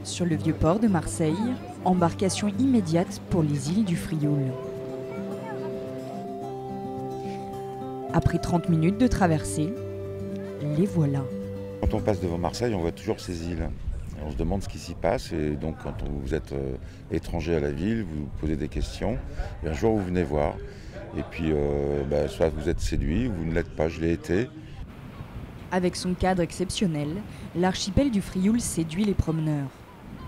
Sur le vieux port de Marseille, embarcation immédiate pour les îles du Frioul. Après 30 minutes de traversée, les voilà. Quand on passe devant Marseille, on voit toujours ces îles. Et on se demande ce qui s'y passe. Et donc, quand vous êtes étranger à la ville, vous vous posez des questions. Et un jour, vous venez voir. Et puis, soit vous êtes séduit, ou vous ne l'êtes pas. Je l'ai été. Avec son cadre exceptionnel, l'archipel du Frioul séduit les promeneurs.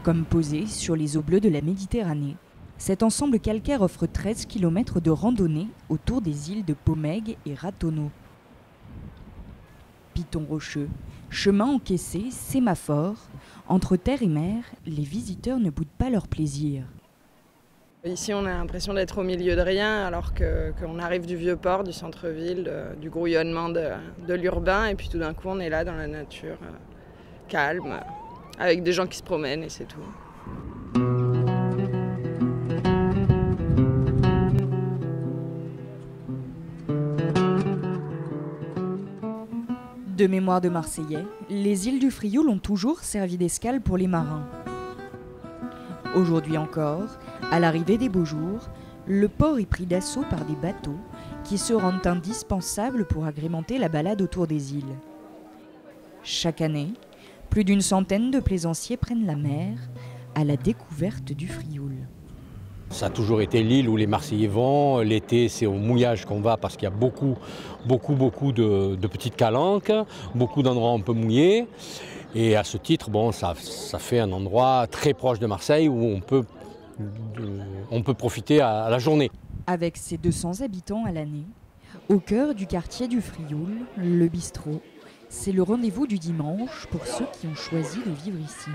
Comme posé sur les eaux bleues de la Méditerranée, cet ensemble calcaire offre 13 km de randonnée autour des îles de Pomègue et Ratonneau. Pitons rocheux, chemins encaissés, sémaphores, entre terre et mer, les visiteurs ne boudent pas leur plaisir. Ici, on a l'impression d'être au milieu de rien, alors qu'on arrive du vieux port, du centre-ville, du grouillement de l'urbain, et puis tout d'un coup, on est là dans la nature, calme, avec des gens qui se promènent, et c'est tout. De mémoire de Marseillais, les îles du Frioul ont toujours servi d'escale pour les marins. Aujourd'hui encore, à l'arrivée des beaux jours, le port est pris d'assaut par des bateaux qui se rendent indispensables pour agrémenter la balade autour des îles. Chaque année, plus d'une centaine de plaisanciers prennent la mer à la découverte du Frioul. Ça a toujours été l'île où les Marseillais vont. L'été, c'est au mouillage qu'on va parce qu'il y a beaucoup de petites calanques, beaucoup d'endroits un peu mouillés. Et à ce titre, ça fait un endroit très proche de Marseille où on peut profiter à la journée. Avec ses 200 habitants à l'année, au cœur du quartier du Frioul, le bistrot, c'est le rendez-vous du dimanche pour ceux qui ont choisi de vivre ici.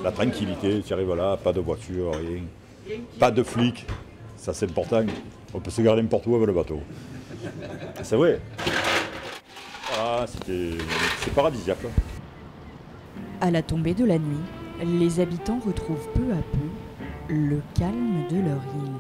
La tranquillité, tu arrives là, pas de voiture, rien. Pas de flics, ça c'est important. On peut se garder n'importe où avec le bateau. C'est vrai. Ah, c'est paradisiaque. À la tombée de la nuit, les habitants retrouvent peu à peu le calme de leur île.